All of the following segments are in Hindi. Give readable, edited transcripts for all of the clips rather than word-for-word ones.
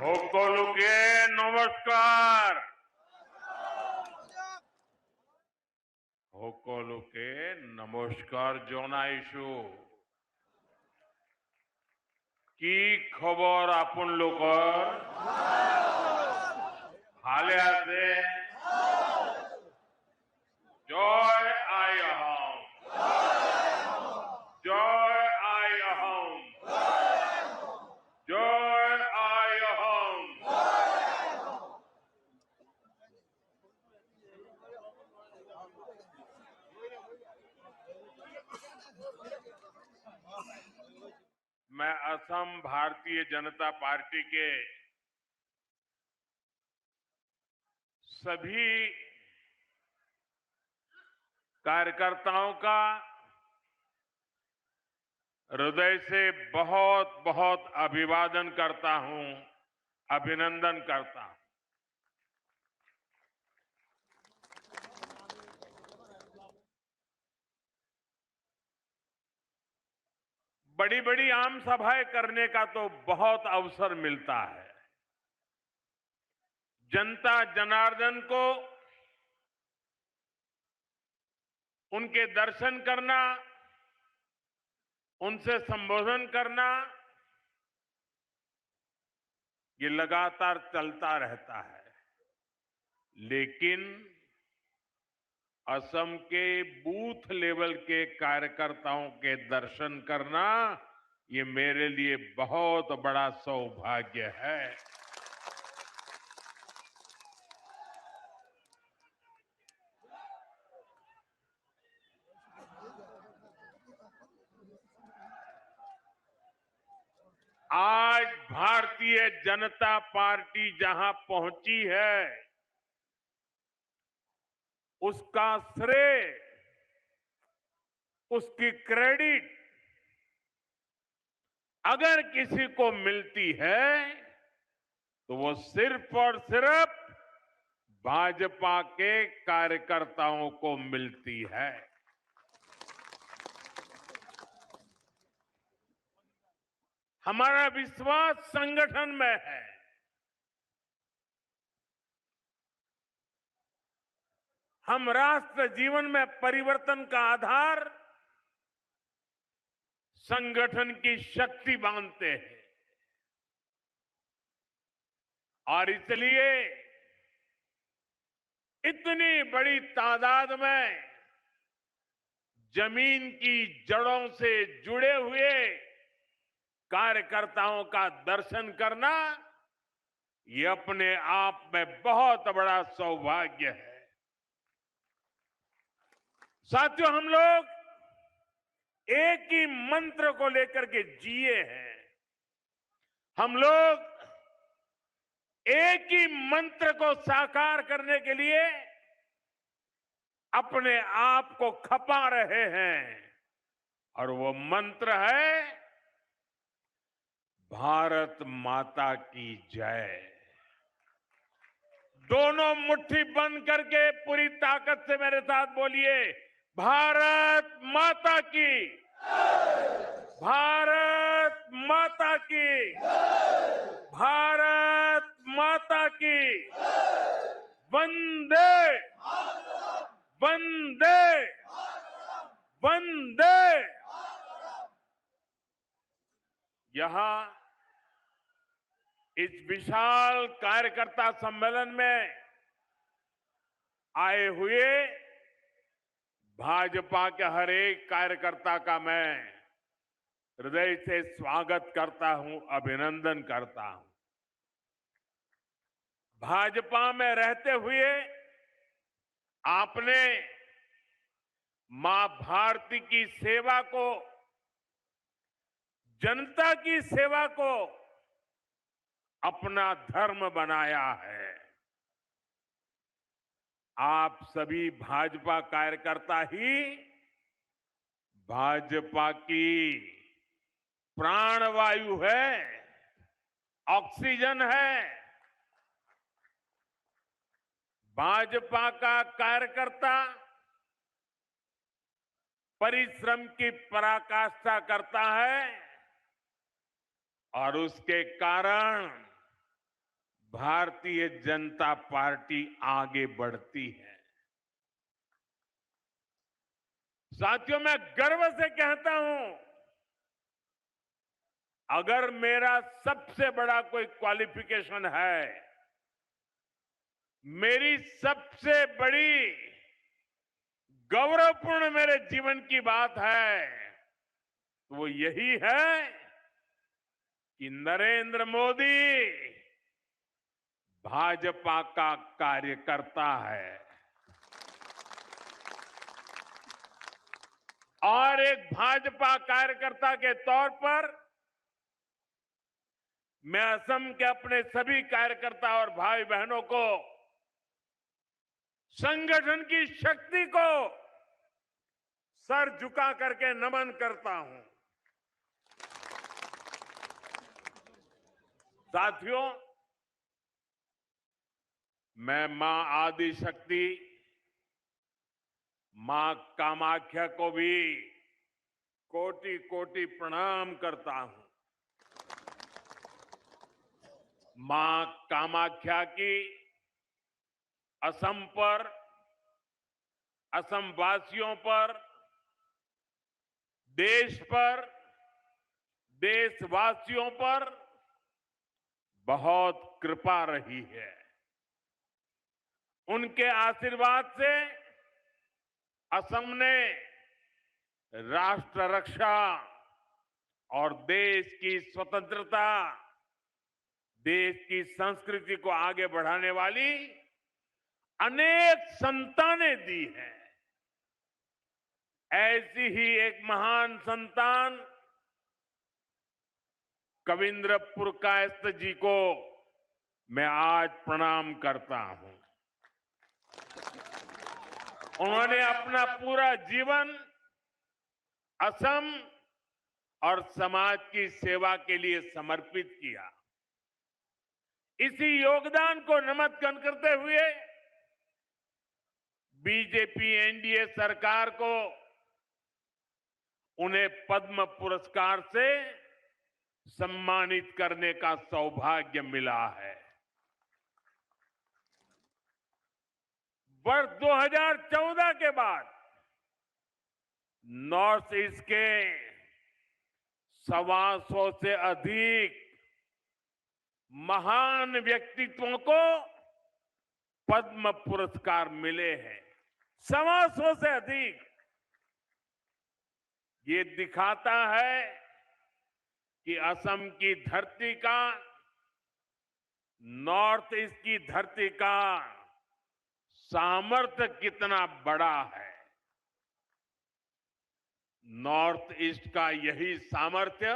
সকলকে নমস্কার। সকলকে নমস্কার জনাইছো। কি খবর আপোনালোকৰ? ভালে আছে? জয় আই অসম, জয় আই অসম, জয় আই অসম। मैं असम भारतीय जनता पार्टी के सभी कार्यकर्ताओं का हृदय से बहुत बहुत अभिवादन करता हूं, अभिनंदन करता हूं। बड़ी बड़ी आम सभाएं करने का तो बहुत अवसर मिलता है। जनता जनार्दन को उनके दर्शन करना, उनसे संबोधन करना, ये लगातार चलता रहता है। लेकिन असम के बूथ लेवल के कार्यकर्ताओं के दर्शन करना, ये मेरे लिए बहुत बड़ा सौभाग्य है। आज भारतीय जनता पार्टी जहां पहुंची है, उसका श्रेय, उसकी क्रेडिट अगर किसी को मिलती है तो वो सिर्फ और सिर्फ भाजपा के कार्यकर्ताओं को मिलती है। हमारा विश्वास संगठन में है। हम राष्ट्र जीवन में परिवर्तन का आधार संगठन की शक्ति मानते हैं और इसलिए इतनी बड़ी तादाद में जमीन की जड़ों से जुड़े हुए कार्यकर्ताओं का दर्शन करना, ये अपने आप में बहुत बड़ा सौभाग्य है। साथियों, हम लोग एक ही मंत्र को लेकर के जिए हैं। हम लोग एक ही मंत्र को साकार करने के लिए अपने आप को खपा रहे हैं और वो मंत्र है भारत माता की जय। दोनों मुट्ठी बंद करके पूरी ताकत से मेरे साथ बोलिए, भारत माता की, भारत माता की, भारत माता की, वंदे वंदे वंदे। यहां इस विशाल कार्यकर्ता सम्मेलन में आए हुए भाजपा के हर एक कार्यकर्ता का मैं हृदय से स्वागत करता हूं, अभिनंदन करता हूं। भाजपा में रहते हुए आपने मां भारती की सेवा को, जनता की सेवा को अपना धर्म बनाया है। आप सभी भाजपा कार्यकर्ता ही भाजपा की प्राणवायु है, ऑक्सीजन है। भाजपा का कार्यकर्ता परिश्रम की पराकाष्ठा करता है और उसके कारण भारतीय जनता पार्टी आगे बढ़ती है। साथियों, मैं गर्व से कहता हूं, अगर मेरा सबसे बड़ा कोई क्वालिफिकेशन है, मेरी सबसे बड़ी गौरवपूर्ण मेरे जीवन की बात है, तो वो यही है कि नरेंद्र मोदी भाजपा का कार्यकर्ता है। और एक भाजपा कार्यकर्ता के तौर पर मैं असम के अपने सभी कार्यकर्ता और भाई बहनों को, संगठन की शक्ति को सर झुका करके नमन करता हूं। साथियों, मैं मां आदि शक्ति, मां कामाख्या को भी कोटि कोटि प्रणाम करता हूं। मां कामाख्या की असम पर, असम वासियों पर, देश पर, देशवासियों पर बहुत कृपा रही है। उनके आशीर्वाद से असम ने राष्ट्र रक्षा और देश की स्वतंत्रता, देश की संस्कृति को आगे बढ़ाने वाली अनेक संतानें दी हैं। ऐसी ही एक महान संतान कविंद्र पुरकायस्थ जी को मैं आज प्रणाम करता हूं। उन्होंने अपना पूरा जीवन असम और समाज की सेवा के लिए समर्पित किया। इसी योगदान को नमन करते हुए बीजेपी एनडीए सरकार को उन्हें पद्म पुरस्कार से सम्मानित करने का सौभाग्य मिला है। वर्ष 2014 के बाद नॉर्थ ईस्ट के 125 से अधिक महान व्यक्तित्वों को पद्म पुरस्कार मिले हैं। 125 से अधिक। ये दिखाता है कि असम की धरती का, नॉर्थ ईस्ट की धरती का सामर्थ्य कितना बड़ा है। नॉर्थ ईस्ट का यही सामर्थ्य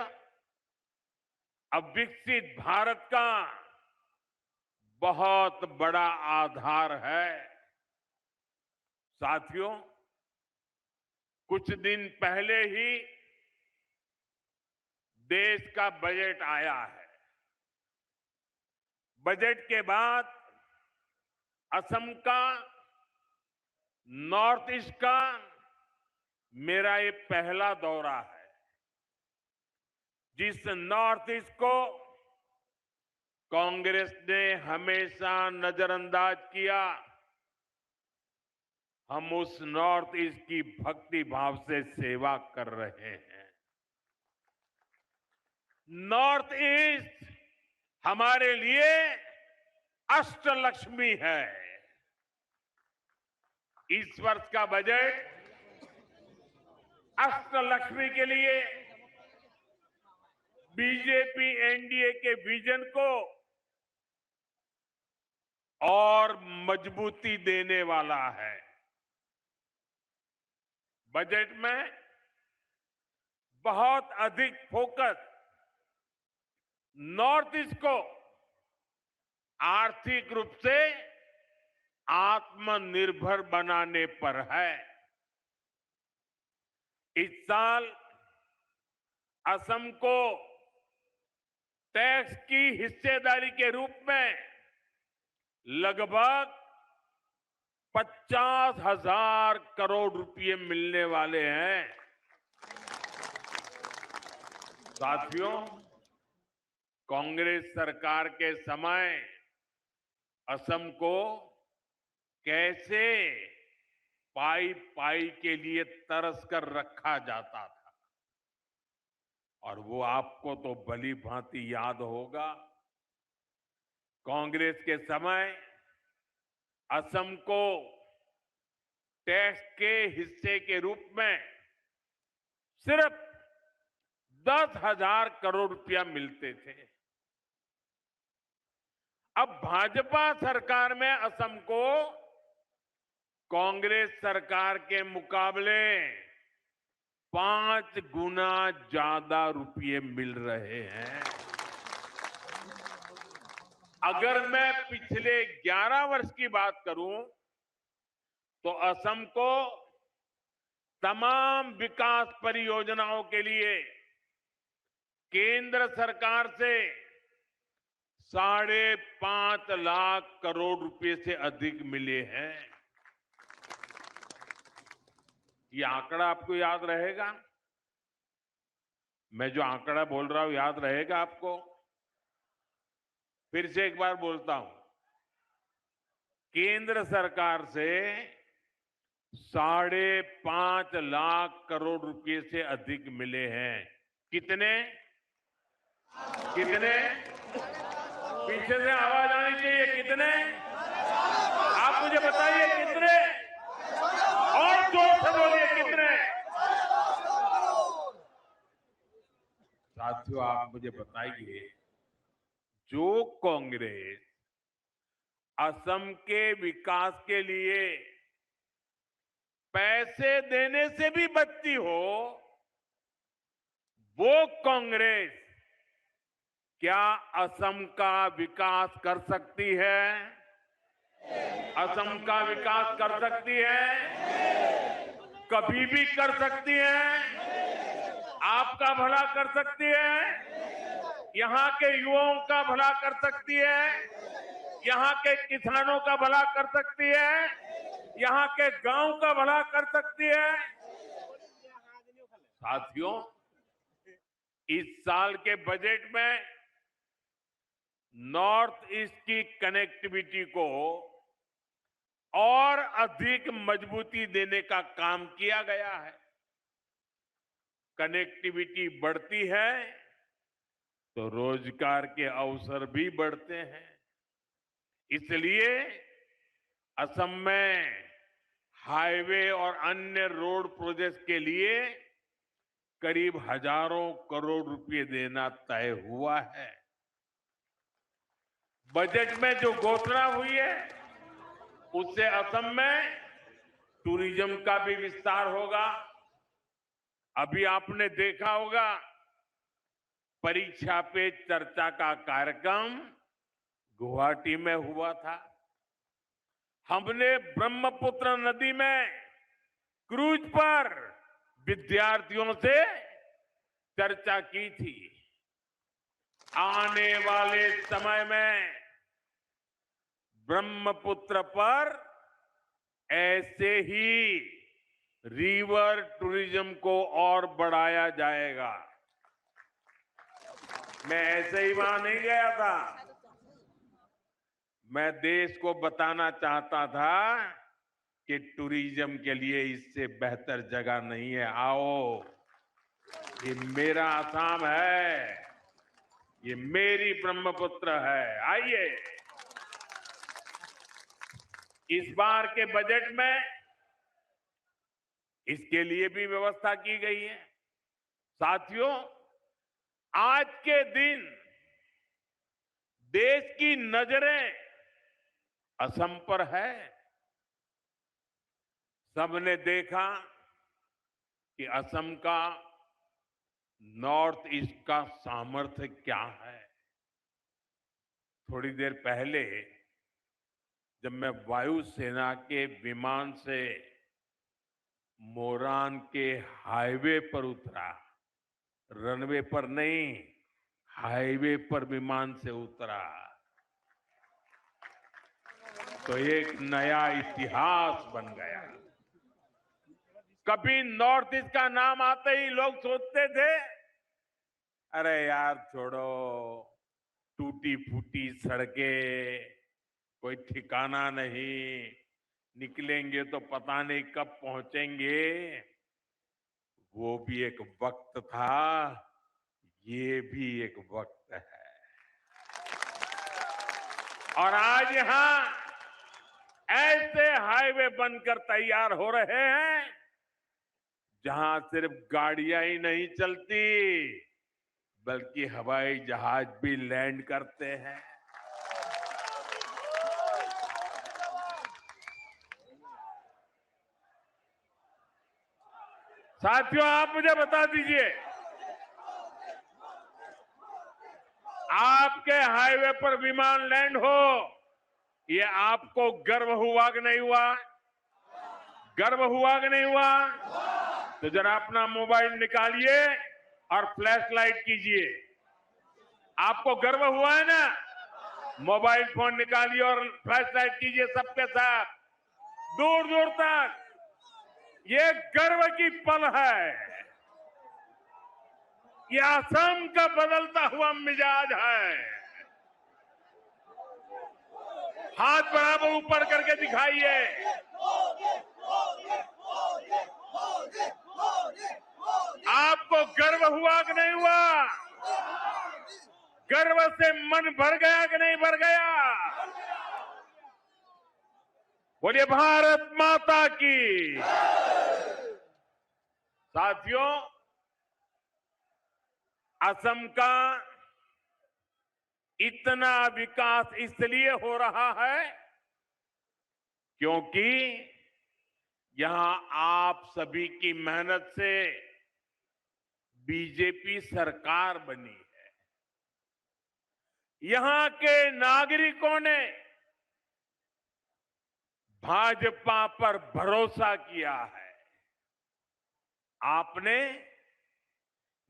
अब विकसित भारत का बहुत बड़ा आधार है। साथियों, कुछ दिन पहले ही देश का बजट आया है। बजट के बाद असम का, नॉर्थ ईस्ट का मेरा ये पहला दौरा है। जिस नॉर्थ ईस्ट को कांग्रेस ने हमेशा नजरअंदाज किया, हम उस नॉर्थ ईस्ट की भक्ति भाव से सेवा कर रहे हैं। नॉर्थ ईस्ट हमारे लिए अष्टलक्ष्मी है। इस वर्ष का बजट अष्टलक्ष्मी के लिए बीजेपी एनडीए के विजन को और मजबूती देने वाला है। बजट में बहुत अधिक फोकस नॉर्थ ईस्ट को आर्थिक रूप से आत्मनिर्भर बनाने पर है। इस साल असम को टैक्स की हिस्सेदारी के रूप में लगभग 50,000 करोड़ रुपए मिलने वाले हैं। साथियों, कांग्रेस सरकार के समय असम को कैसे पाई पाई के लिए तरस कर रखा जाता था। और वो आपको तो भली भांति याद होगा, कांग्रेस के समय असम को टैक्स के हिस्से के रूप में सिर्फ 10,000 करोड़ रुपया मिलते थे। अब भाजपा सरकार में असम को कांग्रेस सरकार के मुकाबले 5 गुना ज्यादा रुपये मिल रहे हैं। अगर मैं पिछले 11 वर्ष की बात करूं तो असम को तमाम विकास परियोजनाओं के लिए केंद्र सरकार से 5.5 लाख करोड़ रुपए से अधिक मिले हैं। ये आंकड़ा आपको याद रहेगा? मैं जो आंकड़ा बोल रहा हूं याद रहेगा आपको? फिर से एक बार बोलता हूं, केंद्र सरकार से 5.5 लाख करोड़ रुपए से अधिक मिले हैं। कितने कितने? पीछे से आवाज आनी चाहिए। कितने? आप मुझे बताइए कितने? और जोर से बोलिए कितने? साथियों, आप मुझे बताइए, जो कांग्रेस असम के विकास के लिए पैसे देने से भी बचती हो, वो कांग्रेस क्या असम का विकास कर सकती है? असम का विकास कर सकती है? कभी भी कर सकती है? आपका भला कर सकती है? यहां के युवाओं का भला कर सकती है? यहां के किसानों का भला कर सकती है? यहां के गांव का भला कर सकती है? साथियों, इस साल के बजट में नॉर्थ ईस्ट की कनेक्टिविटी को और अधिक मजबूती देने का काम किया गया है। कनेक्टिविटी बढ़ती है तो रोजगार के अवसर भी बढ़ते हैं। इसलिए असम में हाईवे और अन्य रोड प्रोजेक्ट के लिए करीब हजारों करोड़ रुपए देना तय हुआ है। बजट में जो घोषणा हुई है उससे असम में टूरिज्म का भी विस्तार होगा। अभी आपने देखा होगा, परीक्षा पे चर्चा का कार्यक्रम गुवाहाटी में हुआ था। हमने ब्रह्मपुत्र नदी में क्रूज पर विद्यार्थियों से चर्चा की थी। आने वाले समय में ब्रह्मपुत्र पर ऐसे ही रिवर टूरिज्म को और बढ़ाया जाएगा। मैं ऐसे ही वहां नहीं गया था। मैं देश को बताना चाहता था कि टूरिज्म के लिए इससे बेहतर जगह नहीं है। आओ, ये मेरा असम है, ये मेरी ब्रह्मपुत्र है। आइए, इस बार के बजट में इसके लिए भी व्यवस्था की गई है। साथियों, आज के दिन देश की नजरें असम पर है। सबने देखा कि असम का नॉर्थ ईस्ट का सामर्थ्य क्या है। थोड़ी देर पहले जब मैं वायुसेना के विमान से मोरान के हाईवे पर उतरा, रनवे पर नहीं, हाईवे पर विमान से उतरा, तो एक नया इतिहास बन गया। कभी नॉर्थ ईस्ट का नाम आते ही लोग सोचते थे, अरे यार छोड़ो, टूटी फूटी सड़कें, कोई ठिकाना नहीं, निकलेंगे तो पता नहीं कब पहुंचेंगे। वो भी एक वक्त था, ये भी एक वक्त है। और आज यहां ऐसे हाईवे बनकर तैयार हो रहे हैं जहां सिर्फ गाड़ियां ही नहीं चलती, बल्कि हवाई जहाज भी लैंड करते हैं। साथियों, आप मुझे बता दीजिए, आपके हाईवे पर विमान लैंड हो, ये आपको गर्व हुआ कि नहीं हुआ? गर्व हुआ कि नहीं हुआ? तो जरा अपना मोबाइल निकालिए और फ्लैश लाइट कीजिए। आपको गर्व हुआ है ना? मोबाइल फोन निकालिए और फ्लैश लाइट कीजिए सबके साथ, दूर दूर तक। ये गर्व की पल है। ये असम का बदलता हुआ मिजाज है। हाथ बराबर ऊपर करके दिखाइए। आपको गर्व हुआ कि नहीं हुआ? गर्व से मन भर गया कि नहीं भर गया? बोलिए भारत माता की। साथियों, असम का इतना विकास इसलिए हो रहा है क्योंकि यहां आप सभी की मेहनत से बीजेपी सरकार बनी है। यहां के नागरिकों ने भाजपा पर भरोसा किया है। आपने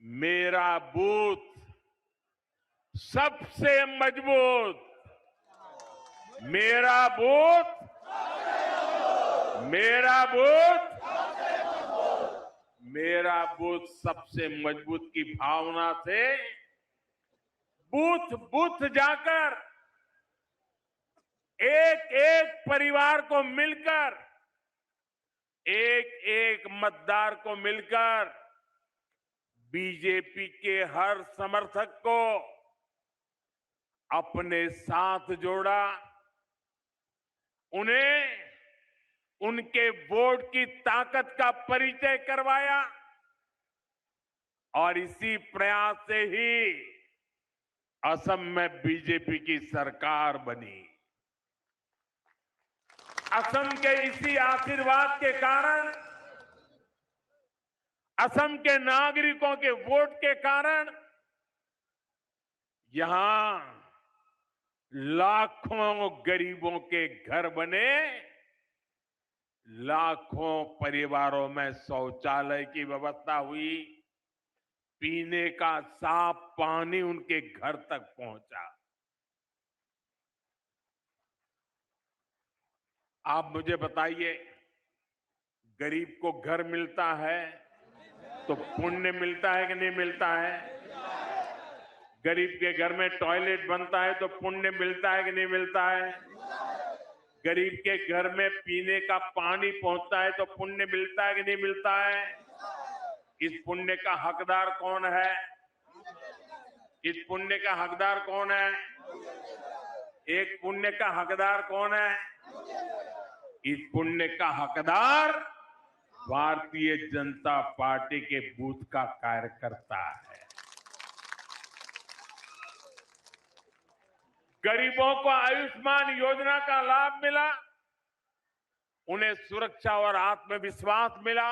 मेरा बूथ सबसे मजबूत, मेरा बूथ, मेरा बूथ, मेरा बूथ सबसे मजबूत की भावना से बूथ बूथ जाकर एक एक परिवार को मिलकर, एक एक मतदार को मिलकर बीजेपी के हर समर्थक को अपने साथ जोड़ा, उन्हें उनके वोट की ताकत का परिचय करवाया और इसी प्रयास से ही असम में बीजेपी की सरकार बनी। असम के इसी आशीर्वाद के कारण, असम के नागरिकों के वोट के कारण यहां लाखों गरीबों के घर बने, लाखों परिवारों में शौचालय की व्यवस्था हुई, पीने का साफ पानी उनके घर तक पहुंचा। आप मुझे बताइए, गरीब को घर मिलता है तो पुण्य मिलता है कि नहीं मिलता है? गरीब के घर में टॉयलेट बनता है तो पुण्य मिलता है कि नहीं मिलता है? गरीब के घर में पीने का पानी पहुंचता है तो पुण्य मिलता है कि नहीं मिलता है? इस पुण्य का हकदार कौन है? इस पुण्य का हकदार कौन है? एक पुण्य का हकदार कौन है? इस पुण्य का हकदार भारतीय जनता पार्टी के बूथ का कार्यकर्ता है। गरीबों को आयुष्मान योजना का लाभ मिला, उन्हें सुरक्षा और आत्मविश्वास मिला।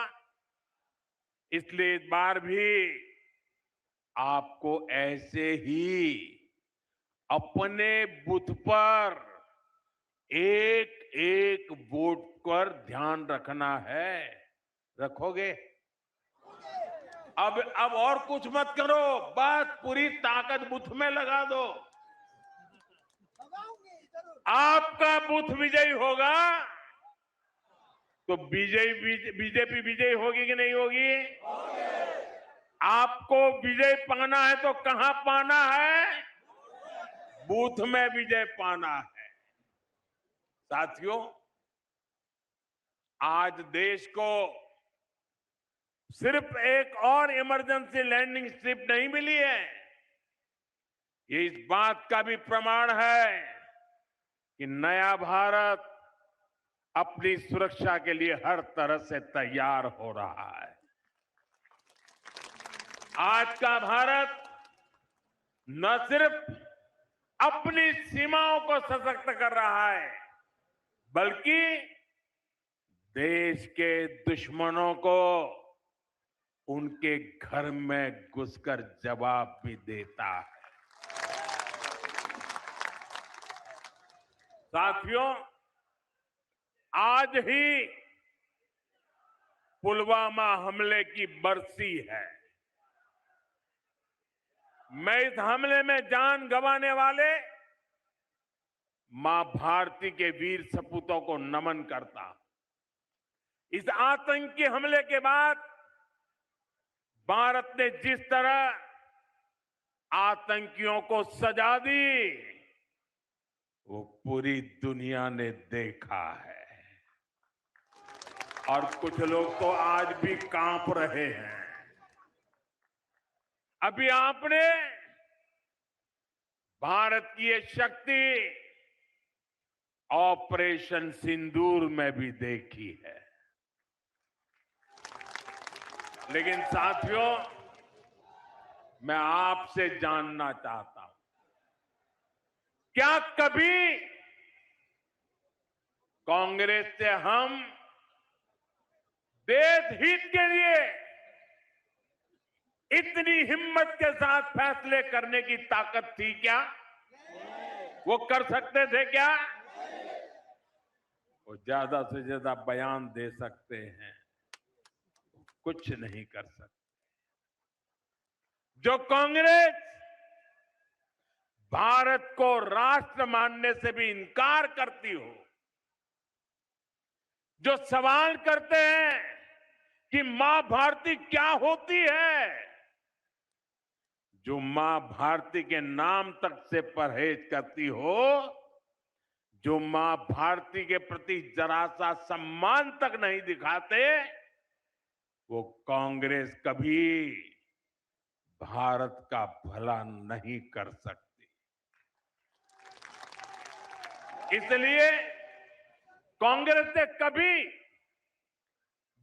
इसलिए इस बार भी आपको ऐसे ही अपने बूथ पर एक एक वोट पर ध्यान रखना है। रखोगे? अब और कुछ मत करो, बस पूरी ताकत बूथ में लगा दो। आपका बूथ विजयी होगा तो बीजेपी विजयी होगी कि नहीं होगी? आपको विजय पाना है तो कहां पाना है? बूथ में विजय पाना है। साथियों, आज देश को सिर्फ एक और इमरजेंसी लैंडिंग स्ट्रिप नहीं मिली है, ये इस बात का भी प्रमाण है कि नया भारत अपनी सुरक्षा के लिए हर तरह से तैयार हो रहा है। आज का भारत न सिर्फ अपनी सीमाओं को सशक्त कर रहा है, बल्कि देश के दुश्मनों को उनके घर में घुसकर जवाब भी देता है। साथियों, आज ही पुलवामा हमले की बरसी है। मैं इस हमले में जान गंवाने वाले मां भारती के वीर सपूतों को नमन करता हूं। इस आतंकी हमले के बाद भारत ने जिस तरह आतंकियों को सजा दी, वो पूरी दुनिया ने देखा है और कुछ लोग तो आज भी कांप रहे हैं। अभी आपने भारत की ये शक्ति ऑपरेशन सिंदूर में भी देखी है। लेकिन साथियों, मैं आपसे जानना चाहता हूं, क्या कभी कांग्रेस से हम देश हित के लिए इतनी हिम्मत के साथ फैसले करने की ताकत थी क्या? वो कर सकते थे क्या? वो ज्यादा से ज्यादा बयान दे सकते हैं, कुछ नहीं कर सकते। जो कांग्रेस भारत को राष्ट्र मानने से भी इनकार करती हो, जो सवाल करते हैं कि मां भारती क्या होती है, जो मां भारती के नाम तक से परहेज करती हो, जो मां भारती के प्रति जरा सा सम्मान तक नहीं दिखाते, वो कांग्रेस कभी भारत का भला नहीं कर सकती। इसलिए कांग्रेस ने कभी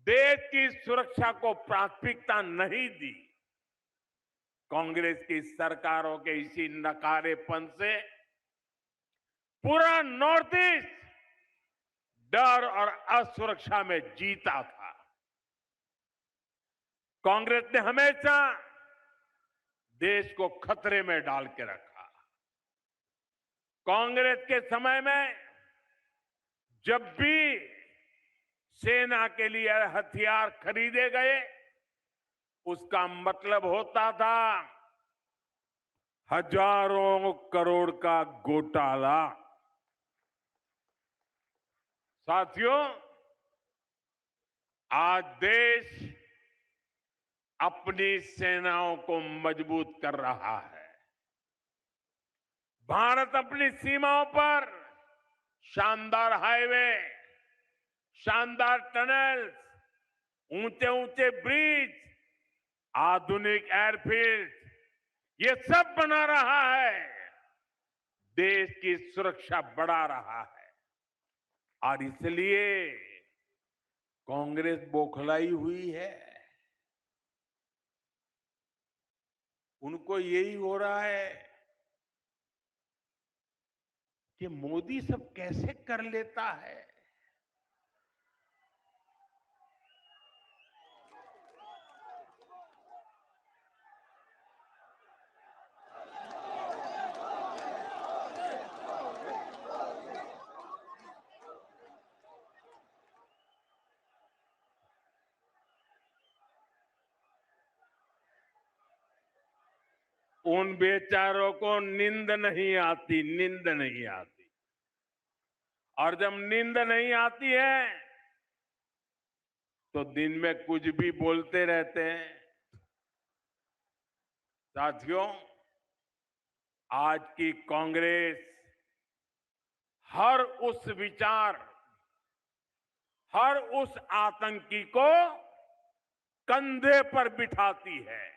देश की सुरक्षा को प्राथमिकता नहीं दी। कांग्रेस की सरकारों के इसी नकारेपन से पूरा नॉर्थ ईस्ट डर और असुरक्षा में जीता था। कांग्रेस ने हमेशा देश को खतरे में डाल के रखा। कांग्रेस के समय में जब भी सेना के लिए हथियार खरीदे गए, उसका मतलब होता था हजारों करोड़ का घोटाला। साथियों, आज देश अपनी सेनाओं को मजबूत कर रहा है। भारत अपनी सीमाओं पर शानदार हाईवे, शानदार टनल्स, ऊंचे ऊंचे ब्रिज, आधुनिक एयरफील्ड, ये सब बना रहा है, देश की सुरक्षा बढ़ा रहा है। और इसलिए कांग्रेस बौखलाई हुई है। उनको यही हो रहा है कि मोदी सब कैसे कर लेता है। उन बेचारों को नींद नहीं आती, नींद नहीं आती। और जब नींद नहीं आती है तो दिन में कुछ भी बोलते रहते हैं। साथियों, आज की कांग्रेस हर उस विचार, हर उस आतंकी को कंधे पर बिठाती है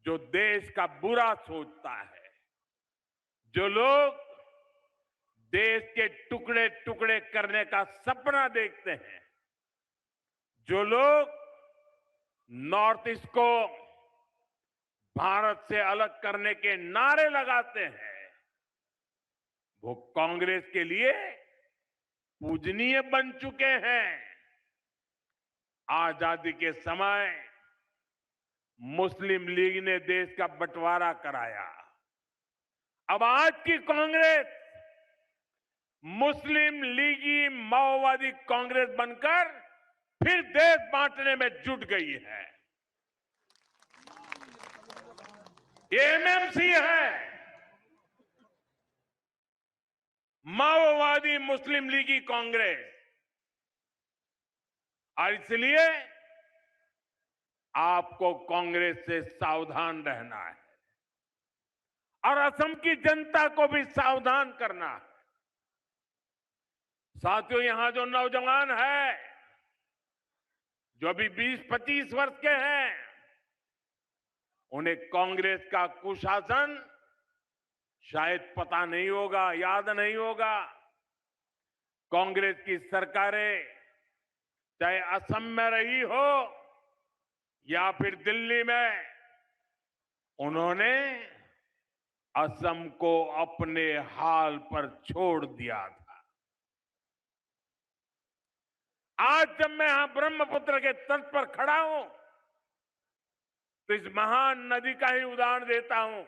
जो देश का बुरा सोचता है, जो लोग देश के टुकड़े टुकड़े करने का सपना देखते हैं, जो लोग नॉर्थ ईस्ट को भारत से अलग करने के नारे लगाते हैं, वो कांग्रेस के लिए पूजनीय बन चुके हैं। आजादी के समय मुस्लिम लीग ने देश का बंटवारा कराया। अब आज की कांग्रेस मुस्लिम लीगी माओवादी कांग्रेस बनकर फिर देश बांटने में जुट गई है। ये एमएमसी है, माओवादी मुस्लिम लीगी कांग्रेस। और इसलिए आपको कांग्रेस से सावधान रहना है और असम की जनता को भी सावधान करना है। साथियों, यहां जो नौजवान है, जो अभी 20-25 वर्ष के हैं, उन्हें कांग्रेस का कुशासन शायद पता नहीं होगा, याद नहीं होगा। कांग्रेस की सरकारें चाहे असम में रही हो या फिर दिल्ली में, उन्होंने असम को अपने हाल पर छोड़ दिया था। आज जब मैं यहां ब्रह्मपुत्र के तट पर खड़ा हूं तो इस महान नदी का ही उदाहरण देता हूं।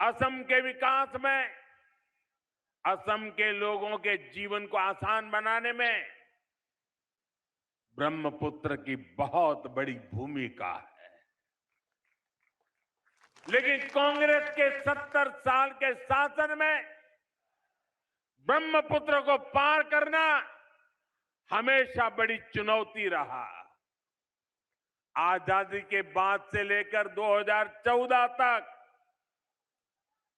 असम के विकास में, असम के लोगों के जीवन को आसान बनाने में ब्रह्मपुत्र की बहुत बड़ी भूमिका है। लेकिन कांग्रेस के 70 साल के शासन में ब्रह्मपुत्र को पार करना हमेशा बड़ी चुनौती रहा। आजादी के बाद से लेकर 2014 तक,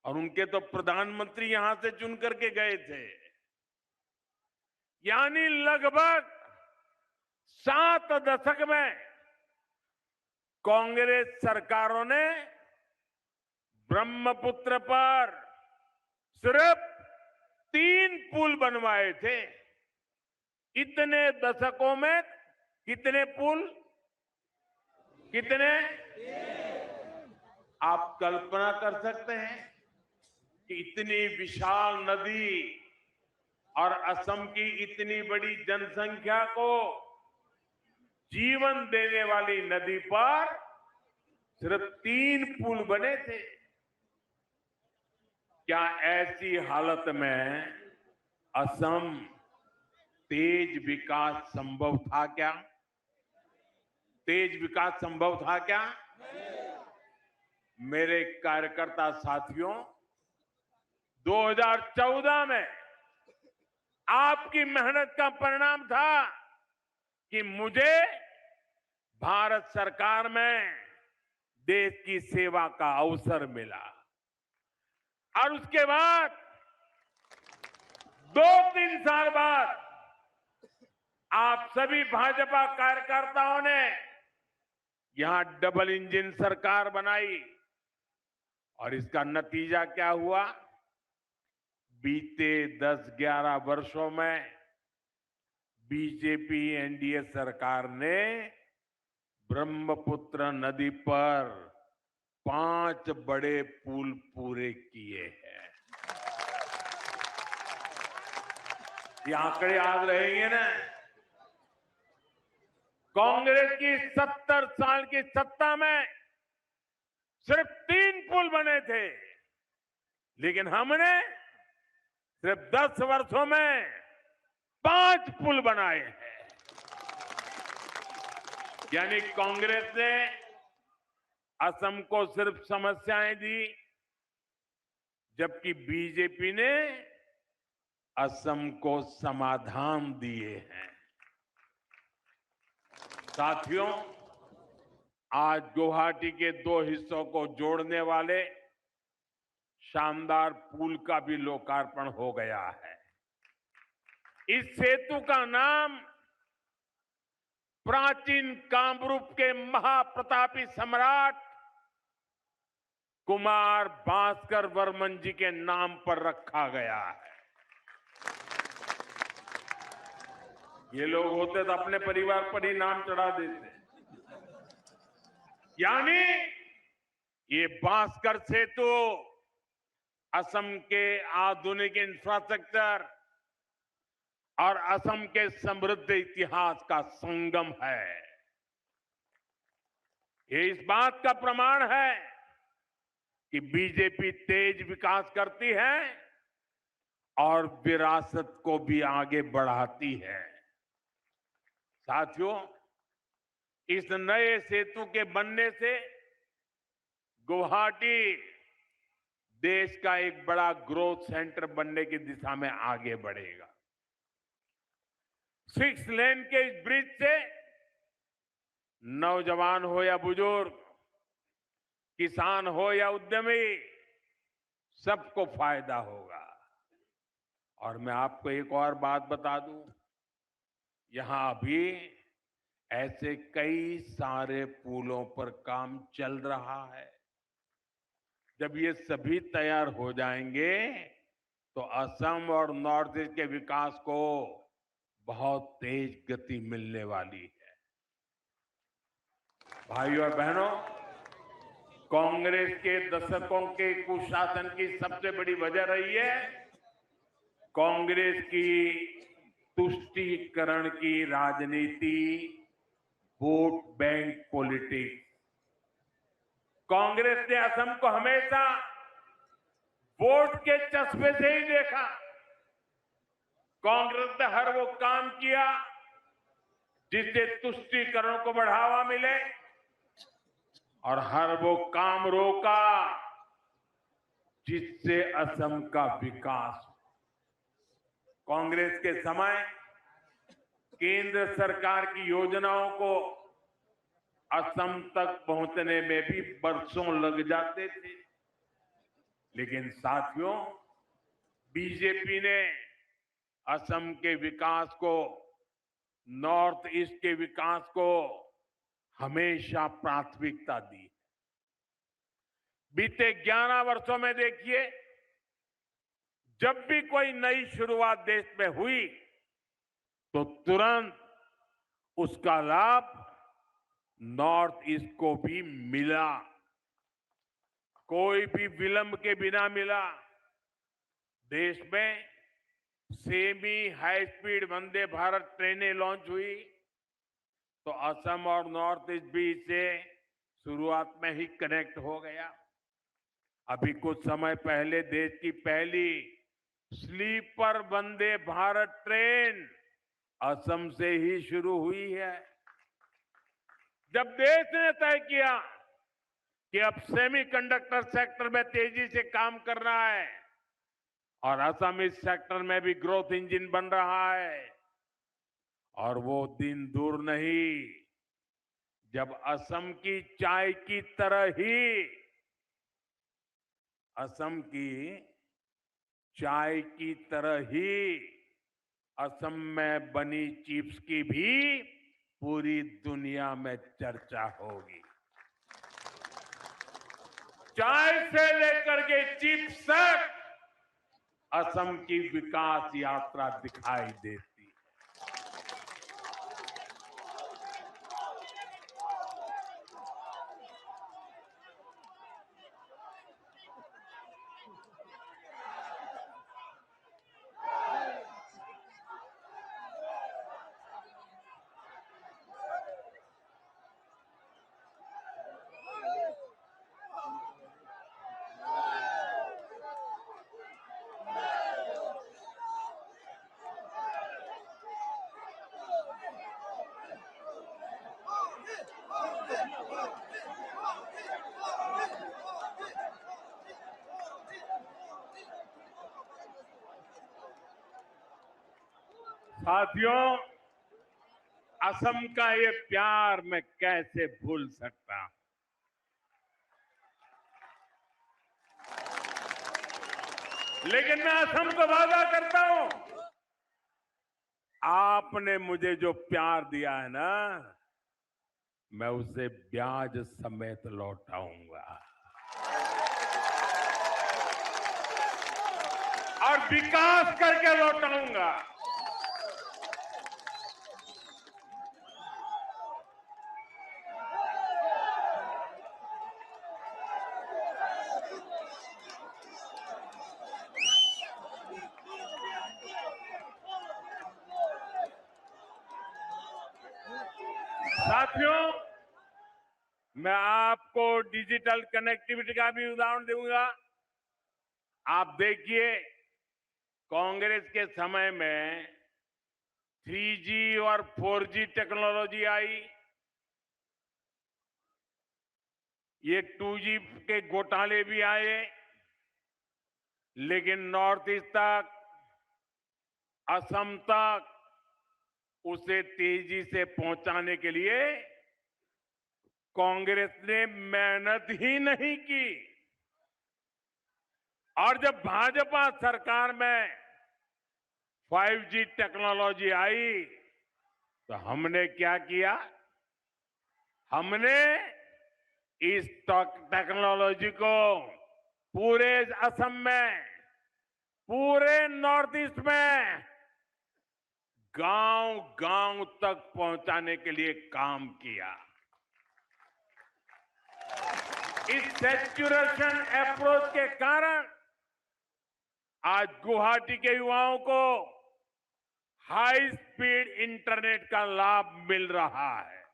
और उनके तो प्रधानमंत्री यहां से चुन करके गए थे, यानी लगभग 7 दशक में कांग्रेस सरकारों ने ब्रह्मपुत्र पर सिर्फ 3 पुल बनवाए थे। इतने दशकों में कितने पुल? कितने? आप कल्पना कर सकते हैं कि इतनी विशाल नदी और असम की इतनी बड़ी जनसंख्या को जीवन देने वाली नदी पर सिर्फ 3 पुल बने थे। क्या ऐसी हालत में असम तेज विकास संभव था क्या? तेज विकास संभव था क्या? मेरे कार्यकर्ता साथियों, 2014 में आपकी मेहनत का परिणाम था कि मुझे भारत सरकार में देश की सेवा का अवसर मिला। और उसके बाद 2-3 साल बाद आप सभी भाजपा कार्यकर्ताओं ने यहां डबल इंजन सरकार बनाई। और इसका नतीजा क्या हुआ? बीते 10-11 वर्षों में बीजेपी एनडीए सरकार ने ब्रह्मपुत्र नदी पर 5 बड़े पुल पूरे किए हैं। ये आंकड़े याद रहेंगे ना? कांग्रेस की 70 साल की सत्ता में सिर्फ 3 पुल बने थे, लेकिन हमने सिर्फ 10 वर्षों में 5 पुल बनाए हैं। यानी कांग्रेस ने असम को सिर्फ समस्याएं दी, जबकि बीजेपी ने असम को समाधान दिए हैं। साथियों, आज गुवाहाटी के 2 हिस्सों को जोड़ने वाले शानदार पुल का भी लोकार्पण हो गया है। इस सेतु का नाम प्राचीन कामरूप के महाप्रतापी सम्राट कुमार भास्कर वर्मन जी के नाम पर रखा गया है। ये लोग होते तो अपने परिवार पर ही नाम चढ़ा देते। यानी ये भास्कर सेतु असम के आधुनिक इंफ्रास्ट्रक्चर और असम के समृद्ध इतिहास का संगम है। ये इस बात का प्रमाण है कि बीजेपी तेज विकास करती है और विरासत को भी आगे बढ़ाती है। साथियों, इस नए सेतु के बनने से गुवाहाटी देश का एक बड़ा ग्रोथ सेंटर बनने की दिशा में आगे बढ़ेगा। 6 लेन के इस ब्रिज से नौजवान हो या बुजुर्ग, किसान हो या उद्यमी, सबको फायदा होगा। और मैं आपको एक और बात बता दूं, यहां अभी ऐसे कई सारे पुलों पर काम चल रहा है। जब ये सभी तैयार हो जाएंगे तो असम और नॉर्थ ईस्ट के विकास को बहुत तेज गति मिलने वाली है। भाइयों और बहनों, कांग्रेस के दशकों के कुशासन की सबसे बड़ी वजह रही है कांग्रेस की तुष्टीकरण की राजनीति, वोट बैंक पॉलिटिक्स। कांग्रेस ने असम को हमेशा वोट के चश्मे से ही देखा। कांग्रेस ने हर वो काम किया जिससे तुष्टीकरण को बढ़ावा मिले और हर वो काम रोका जिससे असम का विकास। कांग्रेस के समय केंद्र सरकार की योजनाओं को असम तक पहुंचने में भी बरसों लग जाते थे। लेकिन साथियों, बीजेपी ने असम के विकास को, नॉर्थ ईस्ट के विकास को हमेशा प्राथमिकता दी। बीते 11 वर्षों में देखिए, जब भी कोई नई शुरुआत देश में हुई तो तुरंत उसका लाभ नॉर्थ ईस्ट को भी मिला। कोई भी विलंब के बिना मिला। देश में semi high speed Vande Bharat ट्रेनें लॉन्च हुई तो असम और नॉर्थ ईस्ट भी इससे शुरुआत में ही कनेक्ट हो गया। अभी कुछ समय पहले देश की पहली स्लीपर वंदे भारत ट्रेन असम से ही शुरू हुई है। जब देश ने तय किया कि अब सेमीकंडक्टर सेक्टर में तेजी से काम करना है और असम इस सेक्टर में भी ग्रोथ इंजन बन रहा है, और वो दिन दूर नहीं जब असम की चाय की तरह ही, असम की चाय की तरह ही असम में बनी चिप्स की भी पूरी दुनिया में चर्चा होगी। चाय से लेकर के चिप्स तक असम की विकास यात्रा दिखाई देती है। साथियों, असम का ये प्यार मैं कैसे भूल सकता हूं। लेकिन मैं असम को वादा करता हूं, आपने मुझे जो प्यार दिया है ना, मैं उसे ब्याज समेत लौटाऊंगा और विकास करके लौटाऊंगा। साथियों, मैं आपको डिजिटल कनेक्टिविटी का भी उदाहरण दूंगा। आप देखिए, कांग्रेस के समय में 3G और 4G टेक्नोलॉजी आई, ये 2G के घोटाले भी आए, लेकिन नॉर्थ ईस्ट तक, असम तक उसे तेजी से पहुंचाने के लिए कांग्रेस ने मेहनत ही नहीं की। और जब भाजपा सरकार में 5G टेक्नोलॉजी आई, तो हमने क्या किया? हमने इस टेक्नोलॉजी को पूरे असम में, पूरे नॉर्थ ईस्ट में गांव गांव तक पहुंचाने के लिए काम किया। इस सैचुरेशन अप्रोच के कारण आज गुवाहाटी के युवाओं को हाई स्पीड इंटरनेट का लाभ मिल रहा है।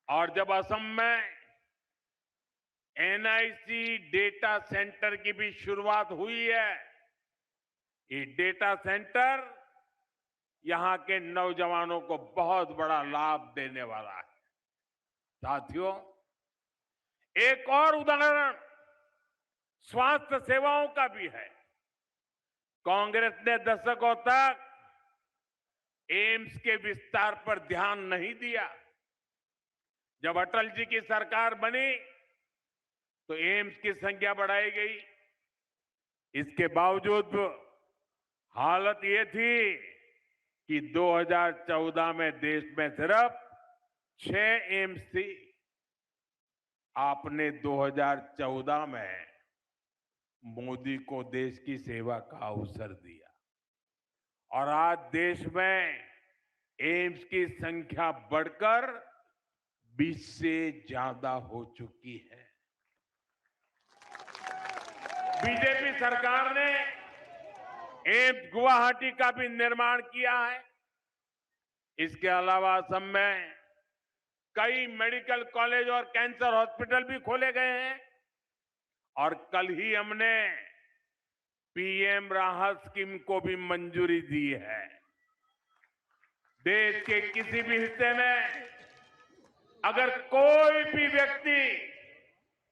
और जब असम में NIC डेटा सेंटर की भी शुरुआत हुई है, ये डेटा सेंटर यहां के नौजवानों को बहुत बड़ा लाभ देने वाला है। साथियों, एक और उदाहरण स्वास्थ्य सेवाओं का भी है। कांग्रेस ने दशकों तक एम्स के विस्तार पर ध्यान नहीं दिया। जब अटल जी की सरकार बनी तो एम्स की संख्या बढ़ाई गई। इसके बावजूद हालत ये थी कि 2014 में देश में सिर्फ 6 एम्स थी। आपने 2014 में मोदी को देश की सेवा का अवसर दिया और आज देश में एम्स की संख्या बढ़कर 20 से ज्यादा हो चुकी है। बीजेपी सरकार ने एम्स गुवाहाटी का भी निर्माण किया है। इसके अलावा असम में कई मेडिकल कॉलेज और कैंसर हॉस्पिटल भी खोले गए हैं। और कल ही हमने PM राहत स्कीम को भी मंजूरी दी है। देश के किसी भी हिस्से में अगर कोई भी व्यक्ति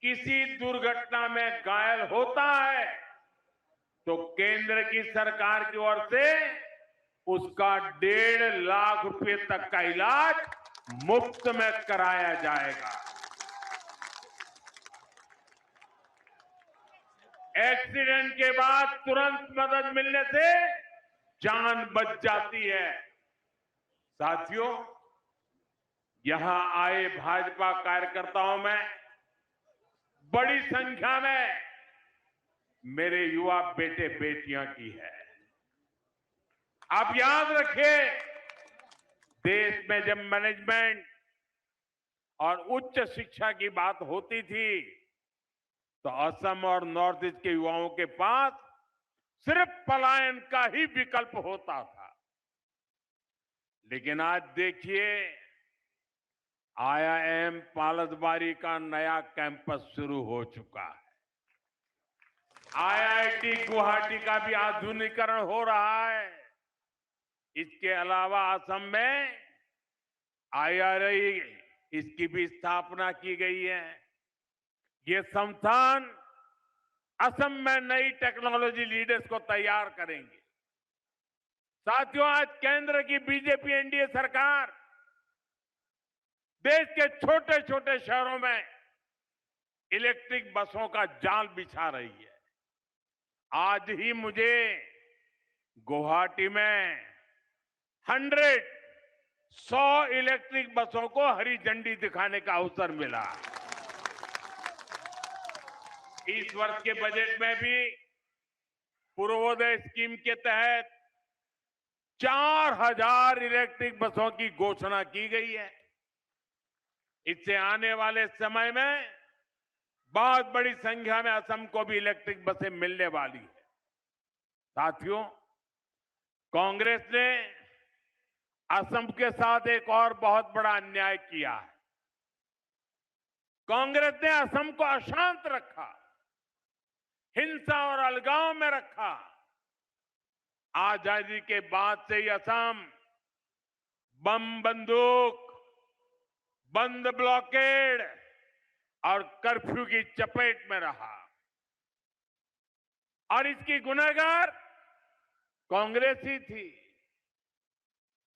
किसी दुर्घटना में घायल होता है तो केंद्र की सरकार की ओर से उसका 1.5 लाख रुपए तक का इलाज मुफ्त में कराया जाएगा। एक्सीडेंट के बाद तुरंत मदद मिलने से जान बच जाती है। साथियों, यहां आए भाजपा कार्यकर्ताओं में बड़ी संख्या में मेरे युवा बेटे बेटियां की है। आप याद रखिए, देश में जब मैनेजमेंट और उच्च शिक्षा की बात होती थी तो असम और नॉर्थ ईस्ट के युवाओं के पास सिर्फ पलायन का ही विकल्प होता था। लेकिन आज देखिए, IIM पालसबारी का नया कैंपस शुरू हो चुका है। IIT गुवाहाटी का भी आधुनिकीकरण हो रहा है। इसके अलावा असम में IRI, इसकी भी स्थापना की गई है। ये संस्थान असम में नई टेक्नोलॉजी लीडर्स को तैयार करेंगे। साथियों, आज केंद्र की बीजेपी NDA सरकार देश के छोटे छोटे शहरों में इलेक्ट्रिक बसों का जाल बिछा रही है। आज ही मुझे गुवाहाटी में 100 इलेक्ट्रिक बसों को हरी झंडी दिखाने का अवसर मिला। इस वर्ष के बजट में भी पूर्वोदय स्कीम के तहत 4000 इलेक्ट्रिक बसों की घोषणा की गई है। इससे आने वाले समय में बहुत बड़ी संख्या में असम को भी इलेक्ट्रिक बसें मिलने वाली है। साथियों, कांग्रेस ने असम के साथ एक और बहुत बड़ा अन्याय किया है। कांग्रेस ने असम को अशांत रखा, हिंसा और अलगाव में रखा। आजादी के बाद से ही असम बम बंदूक, बंद ब्लॉकेड और कर्फ्यू की चपेट में रहा और इसकी गुनहगार कांग्रेस ही थी।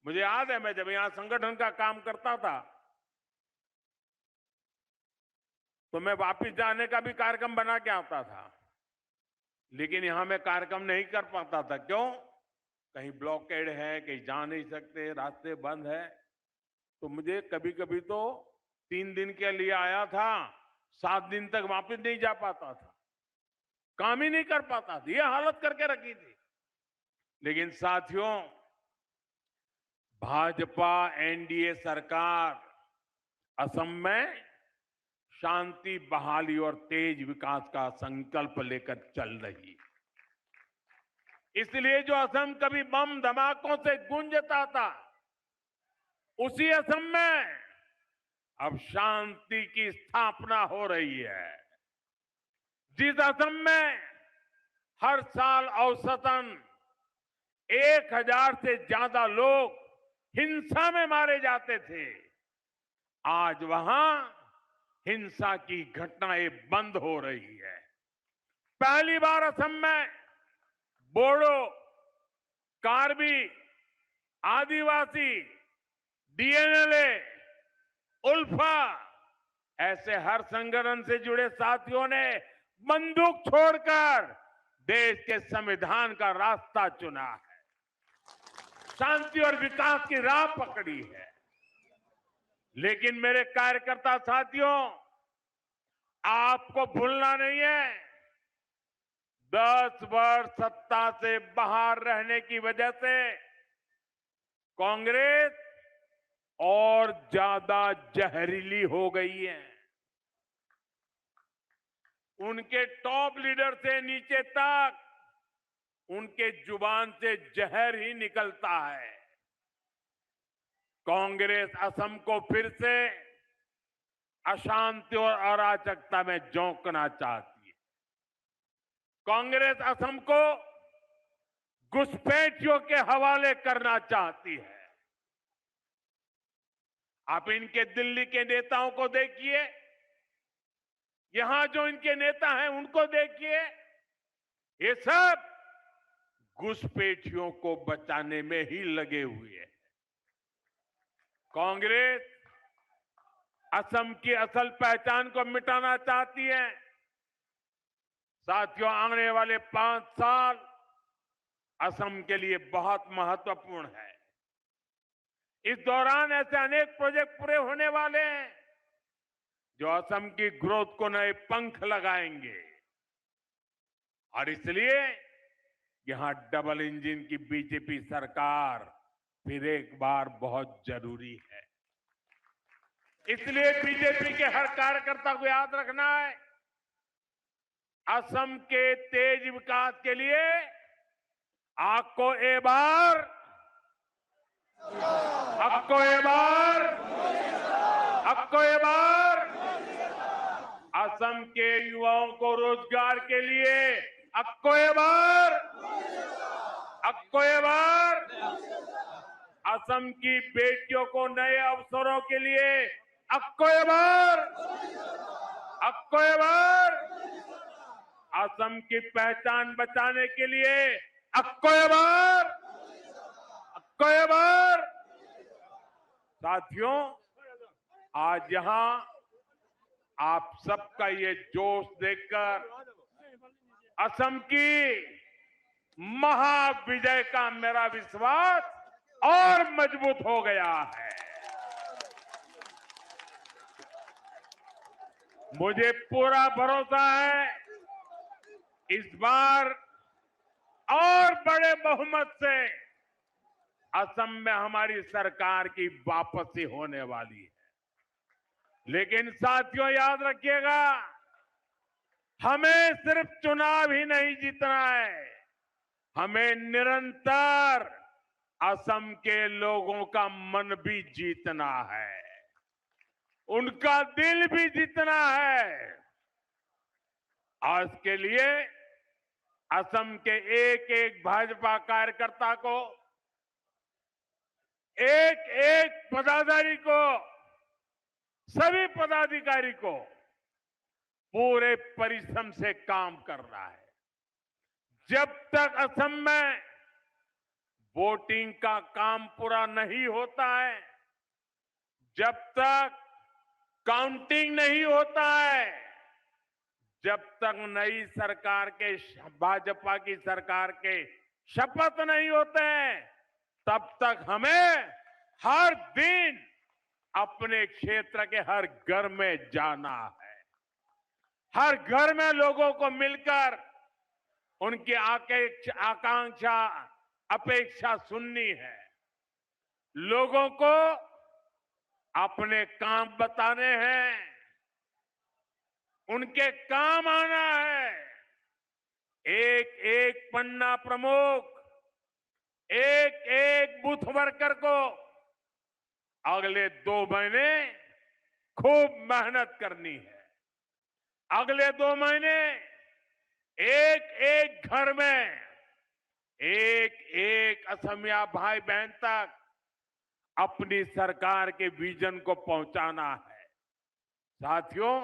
मुझे याद है, मैं जब यहां संगठन का काम करता था तो मैं वापस जाने का भी कार्यक्रम बना के आता था, लेकिन यहां मैं कार्यक्रम नहीं कर पाता था। क्यों? कहीं ब्लॉकेड है, कहीं जा नहीं सकते, रास्ते बंद है। तो मुझे कभी कभी तो 3 दिन के लिए आया था, 7 दिन तक वापस नहीं जा पाता था, काम ही नहीं कर पाता था। ये हालत करके रखी थी। लेकिन साथियों, भाजपा एनडीए सरकार असम में शांति, बहाली और तेज विकास का संकल्प लेकर चल रही है। इसलिए जो असम कभी बम धमाकों से गूंजता था, उसी असम में अब शांति की स्थापना हो रही है। जिस असम में हर साल औसतन 1000 से ज्यादा लोग हिंसा में मारे जाते थे, आज वहां हिंसा की घटनाएं बंद हो रही है। पहली बार असम में बोडो, कार्बी, आदिवासी, डीएनएलए, उल्फा ऐसे हर संगठन से जुड़े साथियों ने बंदूक छोड़कर देश के संविधान का रास्ता चुना है, शांति और विकास की राह पकड़ी है। लेकिन मेरे कार्यकर्ता साथियों, आपको भूलना नहीं है, 10 वर्ष सत्ता से बाहर रहने की वजह से कांग्रेस और ज्यादा जहरीली हो गई है। उनके टॉप लीडर से नीचे तक उनके जुबान से जहर ही निकलता है। कांग्रेस असम को फिर से अशांति और अराजकता में झोंकना चाहती है। कांग्रेस असम को घुसपैठियों के हवाले करना चाहती है। आप इनके दिल्ली के नेताओं को देखिए, यहां जो इनके नेता हैं उनको देखिए, ये सब घुसपैठियों को बचाने में ही लगे हुए हैं। कांग्रेस असम की असल पहचान को मिटाना चाहती है। साथियों, आने वाले 5 साल असम के लिए बहुत महत्वपूर्ण है। इस दौरान ऐसे अनेक प्रोजेक्ट पूरे होने वाले हैं जो असम की ग्रोथ को नए पंख लगाएंगे और इसलिए यहां डबल इंजन की बीजेपी सरकार फिर एक बार बहुत जरूरी है। इसलिए बीजेपी के हर कार्यकर्ता को याद रखना है, असम के तेज विकास के लिए आपको एक बार असम के युवाओं को रोजगार के लिए अक्को ए बार असम की बेटियों को नए अवसरों के लिए अक्को ए बार असम की पहचान बचाने के लिए अक्को ए बार। साथियों, आज यहां आप सबका ये जोश देखकर असम की महाविजय का मेरा विश्वास और मजबूत हो गया है। मुझे पूरा भरोसा है इस बार और बड़े बहुमत से असम में हमारी सरकार की वापसी होने वाली है। लेकिन साथियों याद रखिएगा, हमें सिर्फ चुनाव ही नहीं जीतना है, हमें निरंतर असम के लोगों का मन भी जीतना है, उनका दिल भी जीतना है। आज के लिए असम के एक एक भाजपा कार्यकर्ता को, एक एक पदाधिकारी को, सभी पदाधिकारी को पूरे परिश्रम से काम करना है। जब तक असम में वोटिंग का काम पूरा नहीं होता है, जब तक काउंटिंग नहीं होता है, जब तक नई सरकार के, भाजपा की सरकार के शपथ नहीं होते हैं, तब तक हमें हर दिन अपने क्षेत्र के हर घर में जाना है, हर घर में लोगों को मिलकर उनकी आकांक्षा, अपेक्षा सुननी है, लोगों को अपने काम बताने हैं, उनके काम आना है। एक एक पन्ना प्रमुख, एक एक बूथ वर्कर को अगले 2 महीने खूब मेहनत करनी है। अगले 2 महीने एक एक घर में एक एक असमिया भाई बहन तक अपनी सरकार के विजन को पहुंचाना है। साथियों,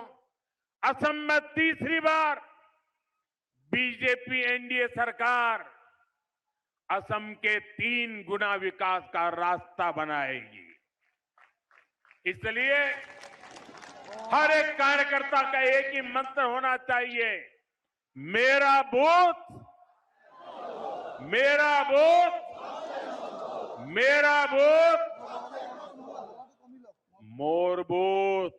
असम में तीसरी बार बीजेपी एनडीए सरकार असम के 3 गुना विकास का रास्ता बनाएगी। इसलिए हर एक कार्यकर्ता का एक ही मंत्र होना चाहिए, मेरा बूथ, मेरा बूथ, मेरा बूथ, मोर बूथ,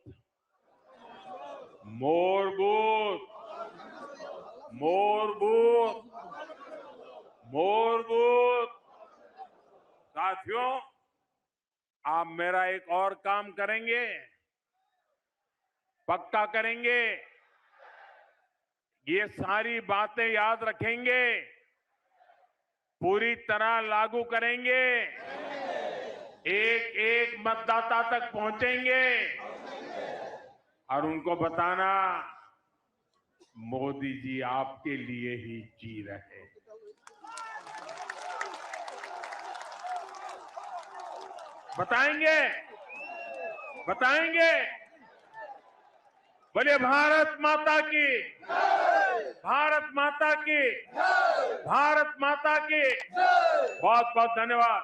मोर बूथ, मोर बूथ, मोर बूथ। साथियों, आप मेरा एक और काम करेंगे, पक्का करेंगे, ये सारी बातें याद रखेंगे, पूरी तरह लागू करेंगे, एक एक मतदाता तक पहुंचेंगे और उनको बताना, मोदी जी आपके लिए ही जी रहे। बताएंगे, बताएंगे। बोलिए भारत माता की, भारत माता की, भारत माता की। बहुत बहुत धन्यवाद।